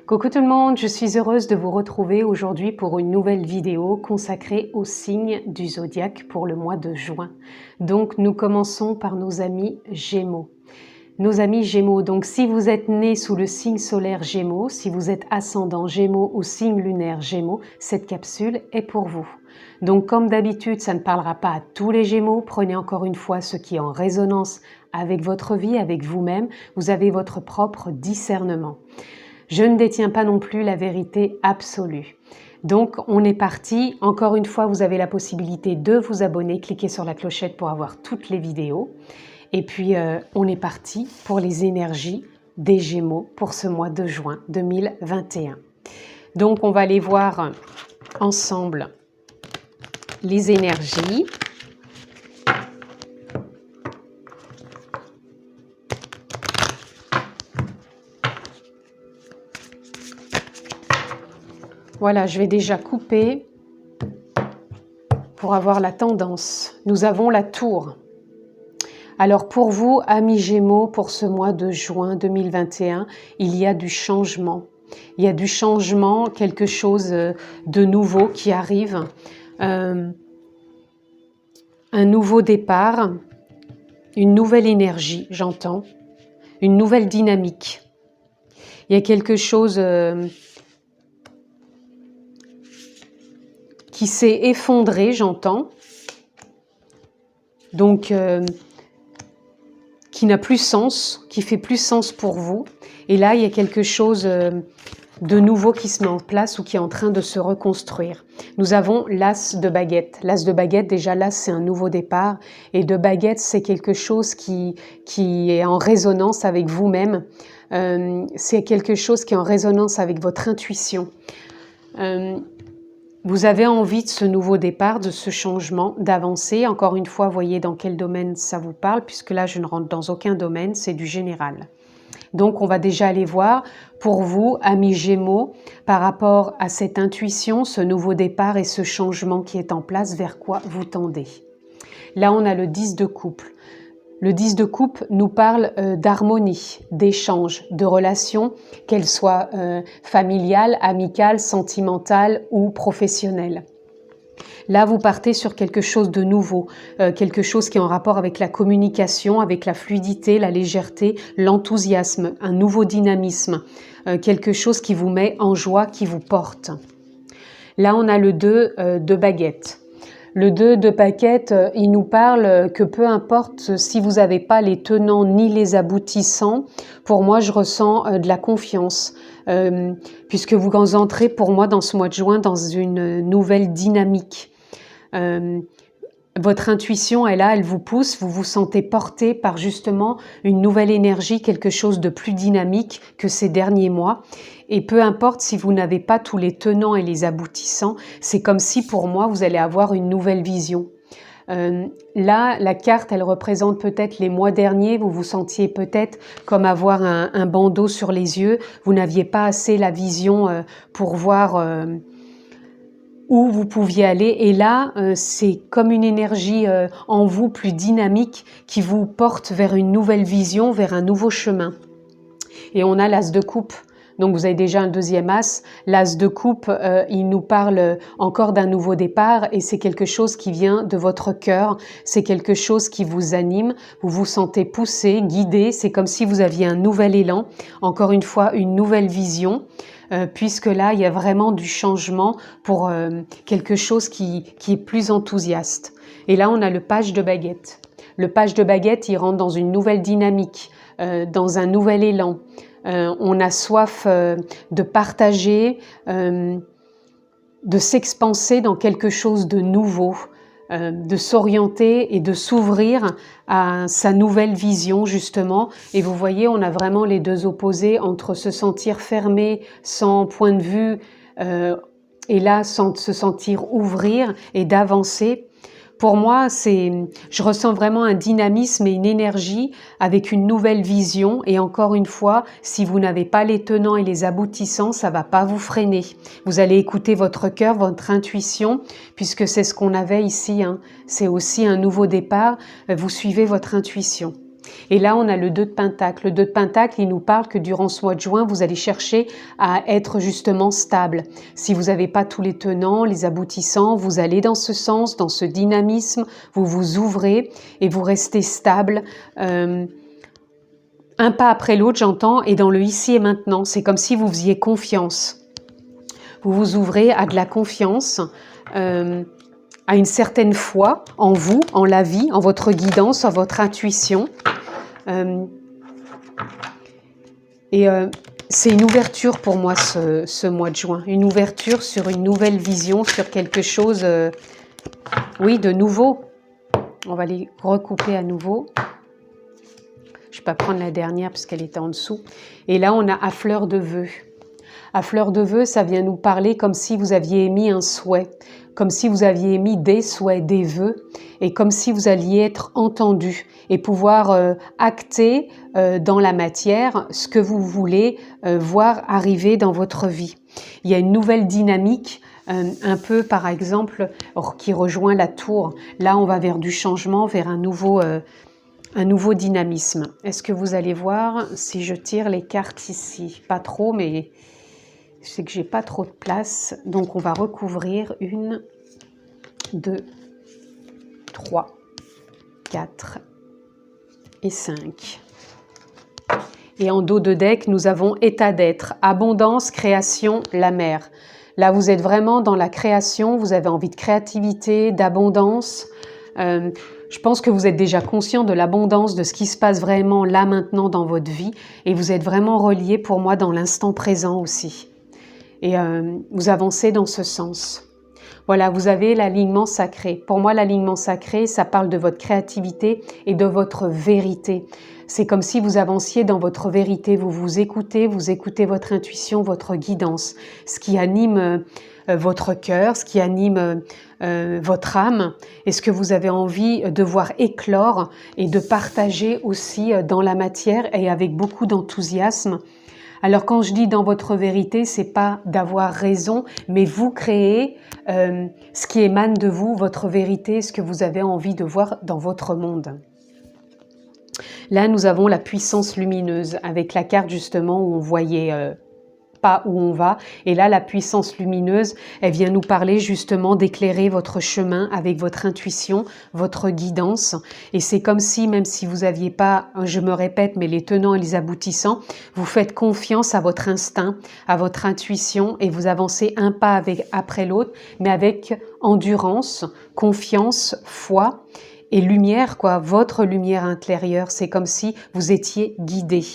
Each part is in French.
Coucou tout le monde, je suis heureuse de vous retrouver aujourd'hui pour une nouvelle vidéo consacrée aux signes du zodiaque pour le mois de juin. Donc nous commençons par nos amis Gémeaux. Nos amis Gémeaux, donc si vous êtes né sous le signe solaire Gémeaux, si vous êtes ascendant Gémeaux ou signe lunaire Gémeaux, cette capsule est pour vous. Donc comme d'habitude, ça ne parlera pas à tous les Gémeaux, prenez encore une fois ce qui est en résonance avec votre vie, avec vous-même, vous avez votre propre discernement. Je ne détiens pas non plus la vérité absolue. Donc on est parti, encore une fois vous avez la possibilité de vous abonner, cliquez sur la clochette pour avoir toutes les vidéos. Et puis on est parti pour les énergies des Gémeaux pour ce mois de juin 2021. Donc on va aller voir ensemble les énergies. Voilà, je vais déjà couper pour avoir la tendance. Nous avons la tour. Alors pour vous, amis Gémeaux, pour ce mois de juin 2021, il y a du changement. Il y a du changement, quelque chose de nouveau qui arrive. Un nouveau départ, une nouvelle énergie, j'entends. Une nouvelle dynamique. Il y a quelque chose qui s'est effondré, j'entends. Donc, qui n'a plus sens, qui fait plus sens pour vous. Et là, il y a quelque chose de nouveau qui se met en place ou qui est en train de se reconstruire. Nous avons l'as de baguette. L'as de baguette, déjà l'as, c'est un nouveau départ. Et de baguette, c'est quelque chose qui est en résonance avec vous-même. C'est quelque chose qui est en résonance avec votre intuition. Vous avez envie de ce nouveau départ, de ce changement, d'avancer. Encore une fois, voyez dans quel domaine ça vous parle, puisque là, je ne rentre dans aucun domaine, c'est du général. Donc, on va déjà aller voir pour vous, amis Gémeaux, par rapport à cette intuition, ce nouveau départ et ce changement qui est en place, vers quoi vous tendez. Là, on a le 10 de coupe. Le 10 de coupe nous parle d'harmonie, d'échange, de relations, qu'elles soient familiales, amicales, sentimentales ou professionnelles. Là, vous partez sur quelque chose de nouveau, quelque chose qui est en rapport avec la communication, avec la fluidité, la légèreté, l'enthousiasme, un nouveau dynamisme, quelque chose qui vous met en joie, qui vous porte. Là, on a le 2 de baguette. Le 2 de baguette, il nous parle que peu importe si vous n'avez pas les tenants ni les aboutissants, pour moi je ressens de la confiance, puisque vous entrez pour moi dans ce mois de juin dans une nouvelle dynamique. Votre intuition est là, elle vous pousse, vous vous sentez porté par justement une nouvelle énergie, quelque chose de plus dynamique que ces derniers mois. Et peu importe si vous n'avez pas tous les tenants et les aboutissants, c'est comme si pour moi vous allez avoir une nouvelle vision. Là, la carte, elle représente peut-être les mois derniers, vous vous sentiez peut-être comme avoir un bandeau sur les yeux, vous n'aviez pas assez la vision pour voir où vous pouviez aller. Et là, c'est comme une énergie en vous plus dynamique qui vous porte vers une nouvelle vision, vers un nouveau chemin. Et on a l'as de coupe. Donc vous avez déjà un deuxième as. L'as de coupe, il nous parle encore d'un nouveau départ et c'est quelque chose qui vient de votre cœur. C'est quelque chose qui vous anime. Vous vous sentez poussé, guidé. C'est comme si vous aviez un nouvel élan. Encore une fois, une nouvelle vision. Puisque là, il y a vraiment du changement pour quelque chose qui est plus enthousiaste. Et là, on a le page de baguette. Le page de baguette, il rentre dans une nouvelle dynamique, dans un nouvel élan. On a soif de partager, de s'expanser dans quelque chose de nouveau, de s'orienter et de s'ouvrir à sa nouvelle vision justement. Et vous voyez, on a vraiment les deux opposés entre se sentir fermé, sans point de vue, et là, sans se sentir ouvrir et d'avancer. Pour moi, je ressens vraiment un dynamisme et une énergie avec une nouvelle vision. Et encore une fois, si vous n'avez pas les tenants et les aboutissants, ça va pas vous freiner. Vous allez écouter votre cœur, votre intuition, puisque c'est ce qu'on avait ici. C'est aussi un nouveau départ. Vous suivez votre intuition. Et là, on a le 2 de Pentacle. Le 2 de Pentacle, il nous parle que durant ce mois de juin, vous allez chercher à être justement stable. Si vous n'avez pas tous les tenants, les aboutissants, vous allez dans ce sens, dans ce dynamisme, vous vous ouvrez et vous restez stable. Un pas après l'autre, j'entends, et dans le ici et maintenant. C'est comme si vous faisiez confiance. Vous vous ouvrez à de la confiance, à une certaine foi en vous, en la vie, en votre guidance, en votre intuition. C'est une ouverture pour moi ce mois de juin. Une ouverture sur une nouvelle vision, sur quelque chose, oui, de nouveau. On va les recouper à nouveau. Je ne vais pas prendre la dernière parce qu'elle était en dessous. Et là, on a à fleur de vœux. À fleur de vœux, ça vient nous parler comme si vous aviez émis un souhait, comme si vous aviez émis des souhaits, des vœux, et comme si vous alliez être entendu et pouvoir acter dans la matière ce que vous voulez voir arriver dans votre vie. Il y a une nouvelle dynamique, un peu par exemple, qui rejoint la tour. Là, on va vers du changement, vers un nouveau dynamisme. Est-ce que vous allez voir si je tire les cartes ici? Pas trop, mais je sais que j'ai pas trop de place. Donc, on va recouvrir 1, 2, 3, 4 et 5. Et en dos de deck, nous avons état d'être, abondance, création, la mer. Là, vous êtes vraiment dans la création, vous avez envie de créativité, d'abondance. Je pense que vous êtes déjà conscient de l'abondance, de ce qui se passe vraiment là, maintenant dans votre vie. Et vous êtes vraiment relié pour moi dans l'instant présent aussi. Et vous avancez dans ce sens. Voilà, vous avez l'alignement sacré. Pour moi, l'alignement sacré, ça parle de votre créativité et de votre vérité. C'est comme si vous avanciez dans votre vérité, vous écoutez votre intuition, votre guidance, ce qui anime votre cœur, ce qui anime votre âme et ce que vous avez envie de voir éclore et de partager aussi dans la matière et avec beaucoup d'enthousiasme. Alors quand je dis dans votre vérité, c'est pas d'avoir raison, mais vous créez ce qui émane de vous, votre vérité, ce que vous avez envie de voir dans votre monde. Là, nous avons la puissance lumineuse avec la carte justement où on voyait pas où on va. Et là, la puissance lumineuse, elle vient nous parler justement d'éclairer votre chemin avec votre intuition, votre guidance. Et c'est comme si, même si vous n'aviez pas, je me répète, mais les tenants et les aboutissants, vous faites confiance à votre instinct, à votre intuition et vous avancez un pas après l'autre, mais avec endurance, confiance, foi et lumière, quoi, votre lumière intérieure. C'est comme si vous étiez guidé.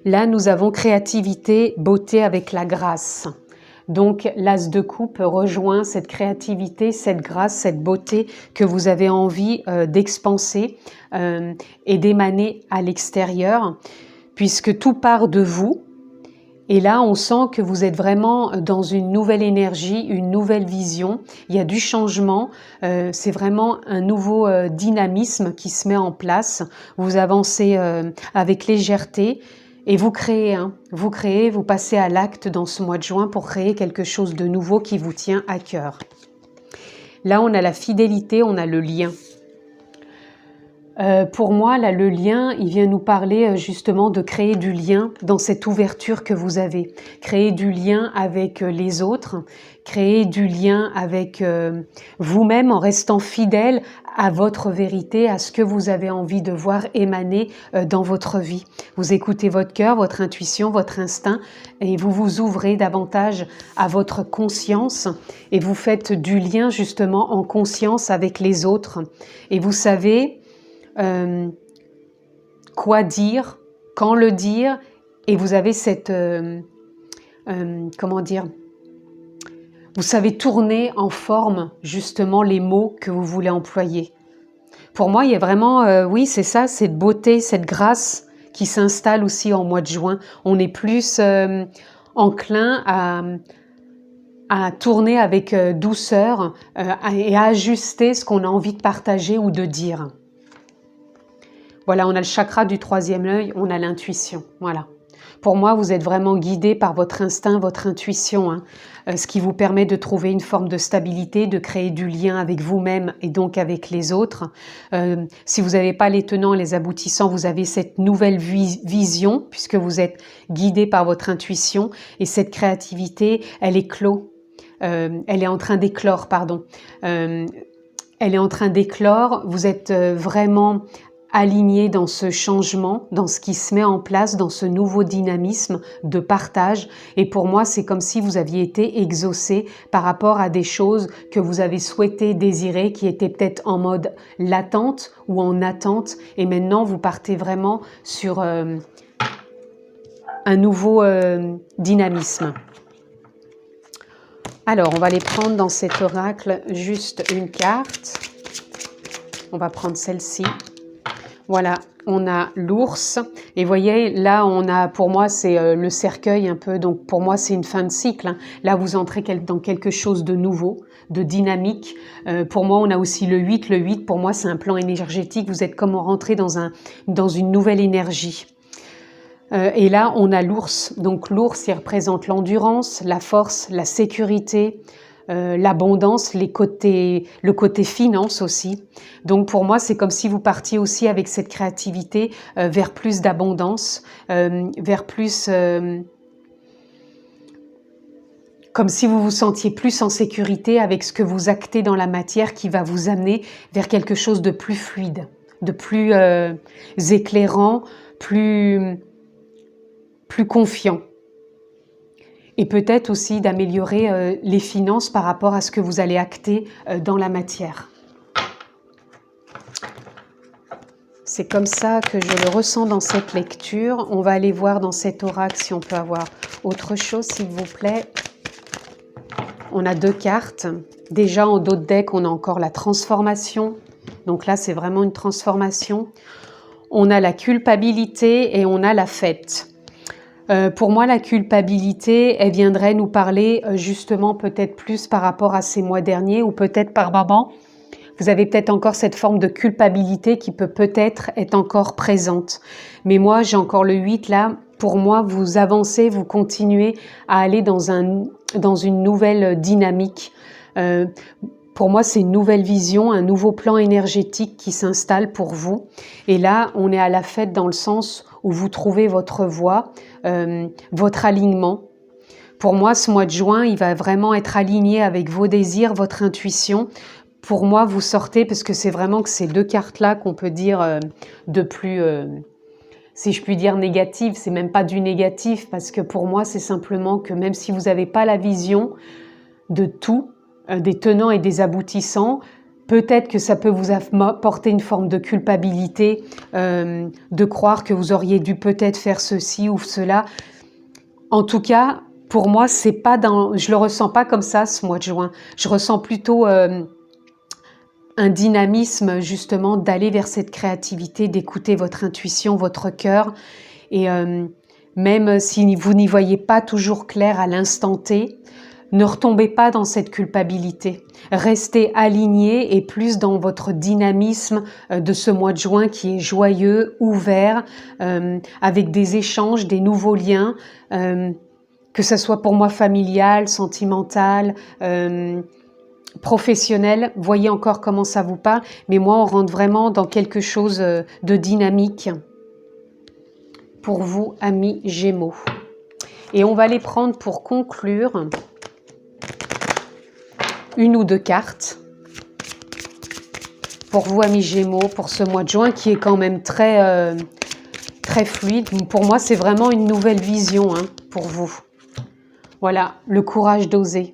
Là, nous avons créativité, beauté avec la grâce. Donc, l'as de coupe rejoint cette créativité, cette grâce, cette beauté que vous avez envie d'expanser et d'émaner à l'extérieur, puisque tout part de vous. Et là, on sent que vous êtes vraiment dans une nouvelle énergie, une nouvelle vision. Il y a du changement, c'est vraiment un nouveau dynamisme qui se met en place. Vous avancez avec légèreté. Et vous créez, vous passez à l'acte dans ce mois de juin pour créer quelque chose de nouveau qui vous tient à cœur. Là, on a la fidélité, on a le lien. Pour moi, là, le lien, il vient nous parler justement de créer du lien dans cette ouverture que vous avez. Créer du lien avec les autres, créer du lien avec vous-même en restant fidèle à votre vérité, à ce que vous avez envie de voir émaner dans votre vie. Vous écoutez votre cœur, votre intuition, votre instinct et vous vous ouvrez davantage à votre conscience et vous faites du lien justement en conscience avec les autres. Et vous savez quoi dire, quand le dire, et vous avez cette, comment dire, vous savez tourner en forme justement les mots que vous voulez employer. Pour moi, il y a vraiment, oui, c'est ça, cette beauté, cette grâce qui s'installe aussi en mois de juin. On est plus enclin à tourner avec douceur et à ajuster ce qu'on a envie de partager ou de dire. Voilà, on a le chakra du troisième œil, on a l'intuition, voilà. Pour moi, vous êtes vraiment guidé par votre instinct, votre intuition, hein, ce qui vous permet de trouver une forme de stabilité, de créer du lien avec vous-même et donc avec les autres. Si vous n'avez pas les tenants et les aboutissants, vous avez cette nouvelle vision puisque vous êtes guidé par votre intuition et cette créativité, elle est elle est en train d'éclore, pardon. Elle est en train d'éclore, vous êtes vraiment aligné dans ce changement, dans ce qui se met en place, dans ce nouveau dynamisme de partage. Et pour moi, c'est comme si vous aviez été exaucé par rapport à des choses que vous avez souhaité, désiré, qui étaient peut-être en mode latente ou en attente. Et maintenant, vous partez vraiment sur un nouveau dynamisme. Alors, on va les prendre dans cet oracle, juste une carte. On va prendre celle-ci. Voilà, on a l'ours. Et voyez, là, on a, pour moi, c'est le cercueil un peu. Donc, pour moi, c'est une fin de cycle, hein. Là, vous entrez dans quelque chose de nouveau, de dynamique. Pour moi, on a aussi le 8. Le 8, pour moi, c'est un plan énergétique. Vous êtes comme rentré dans une nouvelle énergie. Et là, on a l'ours. Donc, l'ours, il représente l'endurance, la force, la sécurité, l'abondance, le côté finance aussi. Donc pour moi, c'est comme si vous partiez aussi avec cette créativité vers plus d'abondance, vers plus... comme si vous vous sentiez plus en sécurité avec ce que vous actez dans la matière qui va vous amener vers quelque chose de plus fluide, de plus éclairant, plus confiant. Et peut-être aussi d'améliorer les finances par rapport à ce que vous allez acter dans la matière. C'est comme ça que je le ressens dans cette lecture. On va aller voir dans cet oracle si on peut avoir autre chose, s'il vous plaît. On a 2 cartes. Déjà, en dos de deck, on a encore la transformation. Donc là, c'est vraiment une transformation. On a la culpabilité et on a la fête. Pour moi, la culpabilité, elle viendrait nous parler justement peut-être plus par rapport à ces mois derniers ou peut-être par moment. Vous avez peut-être encore cette forme de culpabilité qui peut peut-être être encore présente. Mais moi, j'ai encore le 8 là. Pour moi, vous avancez, vous continuez à aller dans une nouvelle dynamique. Pour moi, c'est une nouvelle vision, un nouveau plan énergétique qui s'installe pour vous. Et là, on est à la fête dans le sens où vous trouvez votre voie, votre alignement. Pour moi, ce mois de juin, il va vraiment être aligné avec vos désirs, votre intuition. Pour moi, vous sortez, parce que c'est vraiment que ces 2 cartes-là qu'on peut dire de plus, si je puis dire, négative. C'est même pas du négatif, parce que pour moi, c'est simplement que même si vous n'avez pas la vision de tout, des tenants et des aboutissants, peut-être que ça peut vous apporter une forme de culpabilité, de croire que vous auriez dû peut-être faire ceci ou cela. En tout cas, pour moi, c'est pas je le ressens pas comme ça ce mois de juin. Je ressens plutôt un dynamisme justement d'aller vers cette créativité, d'écouter votre intuition, votre cœur. Et même si vous n'y voyez pas toujours clair à l'instant T, ne retombez pas dans cette culpabilité. Restez aligné et plus dans votre dynamisme de ce mois de juin qui est joyeux, ouvert, avec des échanges, des nouveaux liens, que ce soit pour moi familial, sentimental, professionnel. Voyez encore comment ça vous parle. Mais moi, on rentre vraiment dans quelque chose de dynamique pour vous, amis Gémeaux. Et on va les prendre pour conclure. 1 ou 2 cartes pour vous, amis Gémeaux, pour ce mois de juin qui est quand même très fluide. Pour moi, c'est vraiment une nouvelle vision pour vous. Voilà, le courage d'oser.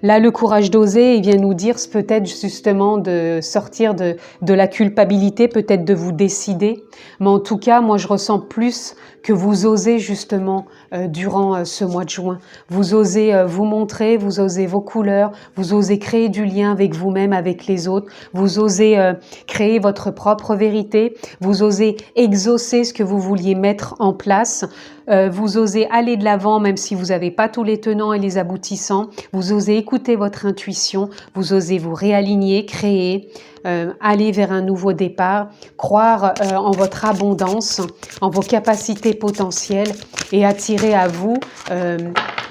Là, le courage d'oser, il vient nous dire peut-être justement de sortir de la culpabilité, peut-être de vous décider. Mais en tout cas, moi, je ressens plus que vous osez justement durant ce mois de juin. Vous osez vous montrer, vous osez vos couleurs, vous osez créer du lien avec vous-même, avec les autres. Vous osez créer votre propre vérité. Vous osez exaucer ce que vous vouliez mettre en place. Vous osez aller de l'avant même si vous n'avez pas tous les tenants et les aboutissants. Vous osez écoutez votre intuition, vous osez vous réaligner, créer, aller vers un nouveau départ, croire en votre abondance, en vos capacités potentielles et attirer à vous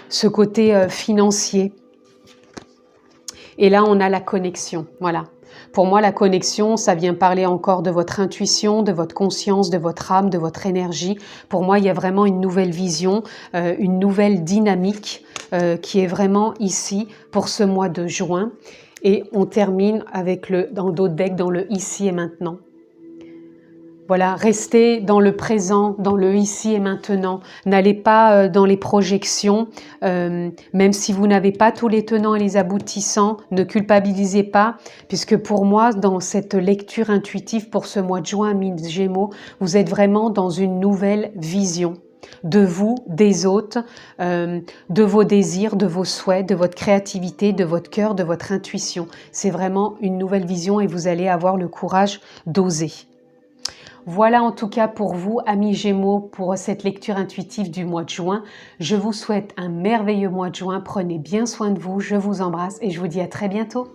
ce côté financier. Et là, on a la connexion, voilà. Pour moi, la connexion, ça vient parler encore de votre intuition, de votre conscience, de votre âme, de votre énergie. Pour moi, il y a vraiment une nouvelle vision, une nouvelle dynamique qui est vraiment ici pour ce mois de juin. Et on termine avec dans d'autres decks, dans le ici et maintenant. Voilà, restez dans le présent, dans le ici et maintenant. N'allez pas dans les projections, même si vous n'avez pas tous les tenants et les aboutissants, ne culpabilisez pas, puisque pour moi, dans cette lecture intuitive pour ce mois de juin, mi-Gémeaux, vous êtes vraiment dans une nouvelle vision de vous, des autres, de vos désirs, de vos souhaits, de votre créativité, de votre cœur, de votre intuition. C'est vraiment une nouvelle vision et vous allez avoir le courage d'oser. Voilà en tout cas pour vous, amis Gémeaux, pour cette lecture intuitive du mois de juin. Je vous souhaite un merveilleux mois de juin. Prenez bien soin de vous, je vous embrasse et je vous dis à très bientôt.